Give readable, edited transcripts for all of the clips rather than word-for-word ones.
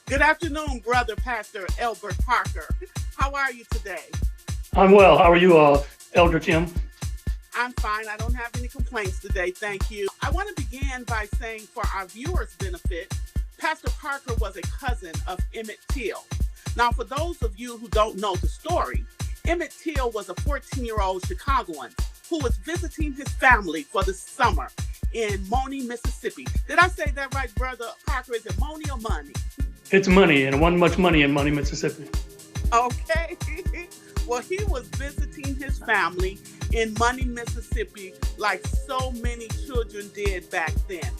Good afternoon, brother Pastor Elbert Parker. How are you today? I'm well. How are you, Elder Tim? I'm fine. I don't have any complaints today. Thank you. I want to begin by saying, for our viewers' benefit, Pastor Parker was a cousin of Emmett Till. Now, for those of you who don't know the story, Emmett Till was a 14-year-old Chicagoan who was visiting his family for the summer in Money, Mississippi. Did I say that right, brother Parker? Is it Money or Money? It's money, and wasn't much money in Money, Mississippi. Okay. Well, he was visiting his family in Money, Mississippi, like so many children did back then.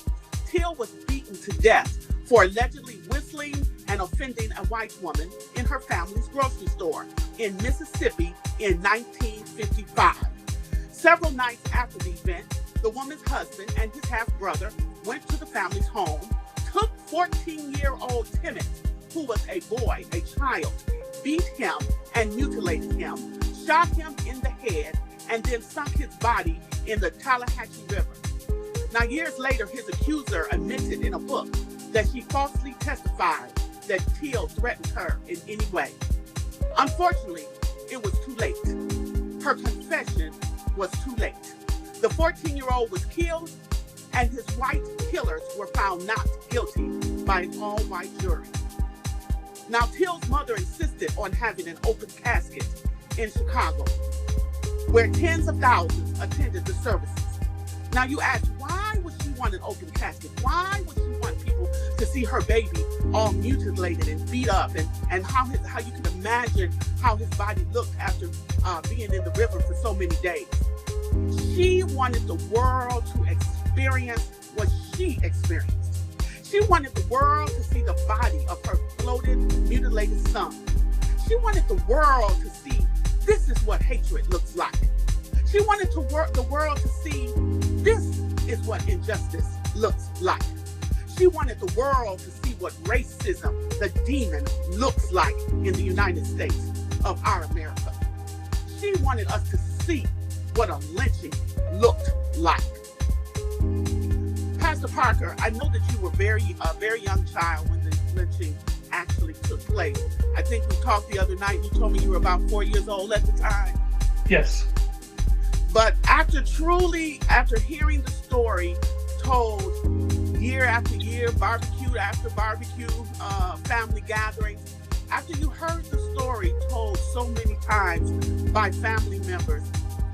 Till was beaten to death for allegedly whistling and offending a white woman in her family's grocery store in Mississippi in 1955. Several nights after the event, the woman's husband and his half-brother went to the family's home, took 14-year-old Timothy, who was a boy, a child, beat him and mutilated him, shot him in the head, and then sunk his body in the Tallahatchie River. Now, years later, his accuser admitted in a book that she falsely testified that Till threatened her in any way. Unfortunately, it was too late. Her confession was too late. The 14-year-old was killed, and his white killers were found not guilty by an all-white jury. Now, Till's mother insisted on having an open casket in Chicago, where tens of thousands attended the services. Now, you ask, why would she want an open casket? Why would she want people to see her baby all mutilated and beat up, and how you can imagine how his body looked after being in the river for so many days? She wanted the world to experience what she experienced. She wanted the world to see the body of her bloated, mutilated son. She wanted the world to see this is what hatred looks like. She wanted the world to see this is what injustice looks like. She wanted the world to see what racism, the demon, looks like in the United States of our America. She wanted us to see what a lynching looked like. Pastor Parker, I know that you were a very young child when the lynching actually took place. I think we talked the other night. You told me you were about 4 years old at the time. Yes. But after hearing the story told year after year, barbecue after barbecue, family gatherings, after you heard the story told so many times by family members,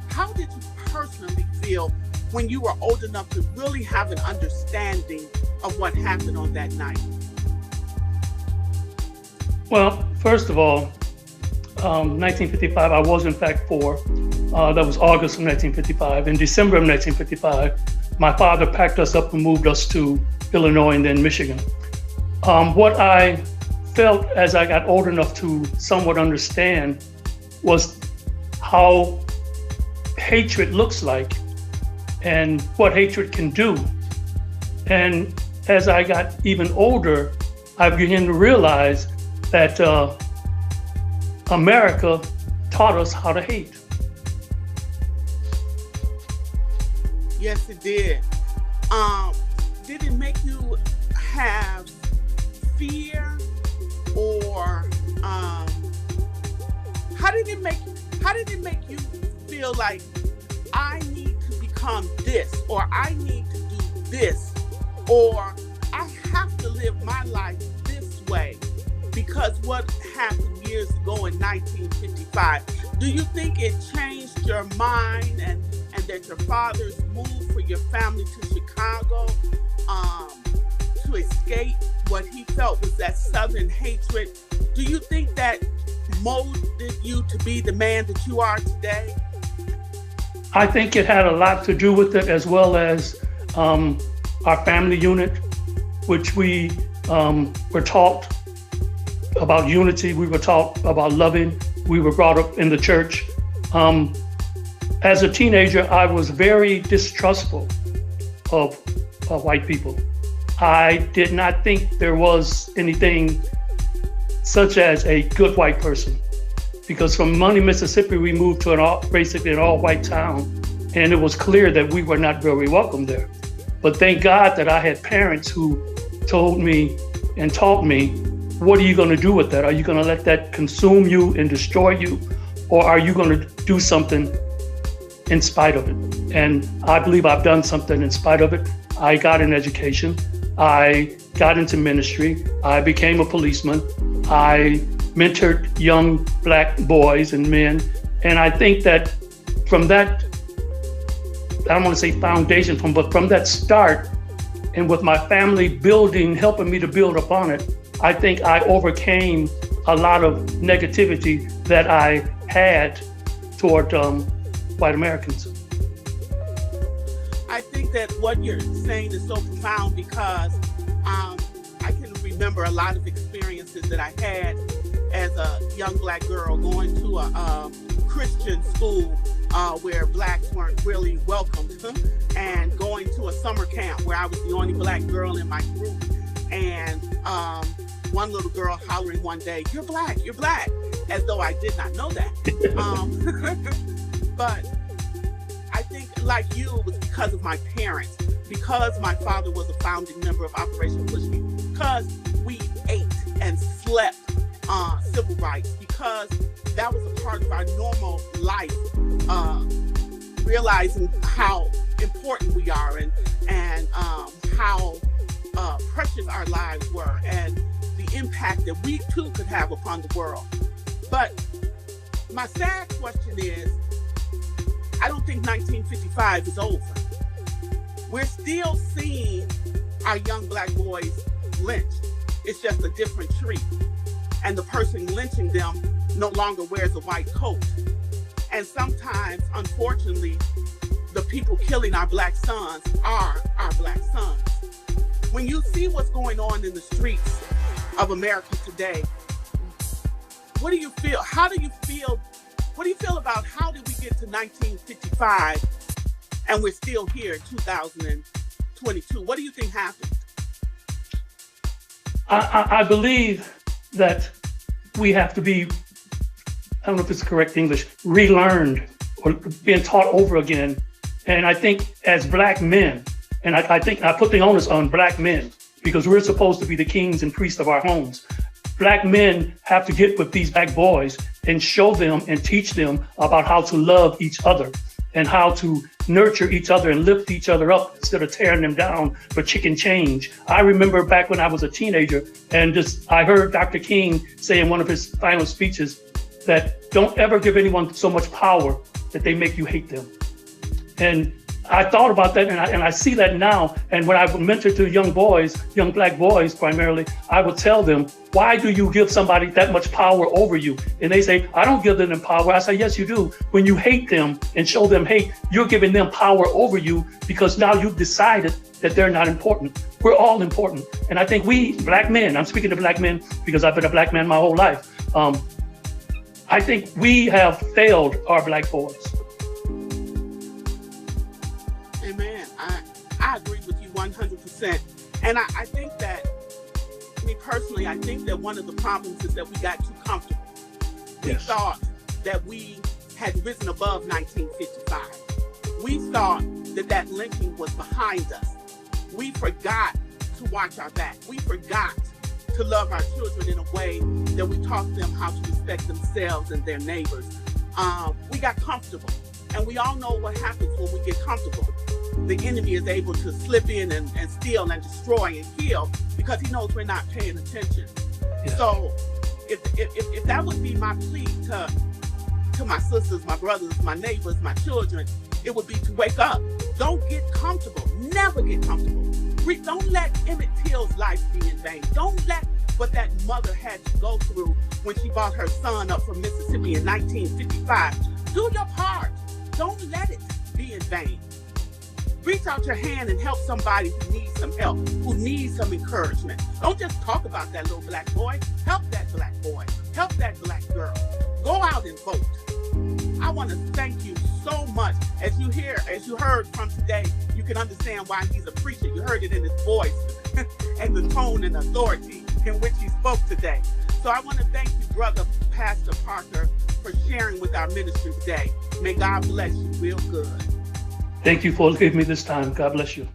how did you personally feel when you were old enough to really have an understanding of what happened on that night? Well, first of all, 1955, I was in fact 4. That was August of 1955. In December of 1955, my father packed us up and moved us to Illinois and then Michigan. What I felt as I got old enough to somewhat understand was how hatred looks like and what hatred can do. And as I got even older, I began to realize that America taught us how to hate. Yes, it did. Did it make you have fear, or how did it make you feel like I need to become this, or I need to do this, or I have to live my life this way because what happened years ago in 1955? Do you think it changed your mind and that your father's move for your family to Chicago to escape what he felt was that Southern hatred? Do you think that molded you to be the man that you are today? I think it had a lot to do with it, as well as our family unit, which we were taught about unity. We were taught about loving. We were brought up in the church. As a teenager, I was very distrustful of white people. I did not think there was anything such as a good white person, because from Money, Mississippi, we moved to basically an all-white town, and it was clear that we were not very welcome there. But thank God that I had parents who told me and taught me, what are you going to do with that? Are you going to let that consume you and destroy you? Or are you going to do something in spite of it? And I believe I've done something in spite of it. I got an education. I got into ministry. I became a policeman. I mentored young Black boys and men. And I think that from that, I don't want to say foundation, but from that start, and with my family building, helping me to build upon it, I think I overcame a lot of negativity that I had toward white Americans. I think that what you're saying is so profound because I can remember a lot of experiences that I had as a young Black girl going to a Christian school where Blacks weren't really welcomed, and going to a summer camp where I was the only Black girl in my group, and one little girl hollering one day, "You're Black, you're Black," as though I did not know that. But I think, like you, it was because of my parents, because my father was a founding member of Operation Push Me, because we ate and slept civil rights, because that was a part of our normal life, realizing how important we are and how precious our lives were and the impact that we too could have upon the world. But my sad question is, I don't think 1955 is over. We're still seeing our young Black boys lynched. It's just a different tree. And the person lynching them no longer wears a white coat. And sometimes, unfortunately, the people killing our Black sons are our Black sons. When you see what's going on in the streets of America today, what do you feel? How do you feel? What do you feel about how did we get to 1955 and we're still here in 2022? What do you think happened? I believe that we have to be, I don't know if it's correct English, relearned or being taught over again. And I think as Black men, and I think I put the onus on Black men because we're supposed to be the kings and priests of our homes. Black men have to get with these Black boys and show them and teach them about how to love each other and how to nurture each other and lift each other up instead of tearing them down for chicken change. I remember back when I was a teenager and I heard Dr. King say in one of his final speeches that don't ever give anyone so much power that they make you hate them. And I thought about that, and I see that now. And when I would mentor to young boys, young Black boys primarily, I would tell them, why do you give somebody that much power over you? And they say, I don't give them power. I say, yes, you do. When you hate them and show them hate, you're giving them power over you because now you've decided that they're not important. We're all important. And I think we Black men, I'm speaking to Black men because I've been a Black man my whole life. I think we have failed our Black boys. Amen. I agree with you 100%. And I think that, me personally, I think that one of the problems is that we got too comfortable. We thought that we had risen above 1955. We thought that lynching was behind us. We forgot to watch our back. We forgot to love our children in a way that we taught them how to respect themselves and their neighbors. We got comfortable. And we all know what happens when we get comfortable. The enemy is able to slip in and steal and destroy and kill because he knows we're not paying attention. Yeah. So if that would be my plea to my sisters, my brothers, my neighbors, my children, it would be to wake up. Don't get comfortable. Never get comfortable. Don't let Emmett Till's life be in vain. Don't let what that mother had to go through when she brought her son up from Mississippi in 1955. Do your part. Don't let it be in vain. Reach out your hand and help somebody who needs some help, who needs some encouragement. Don't just talk about that little Black boy. Help that Black boy. Help that Black girl. Go out and vote. I want to thank you so much. As you heard from today, you can understand why he's a preacher. You heard it in his voice and the tone and authority in which he spoke today. So I want to thank you, Brother Pastor Parker, for sharing with our ministry today. May God bless you real good. Thank you for giving me this time. God bless you.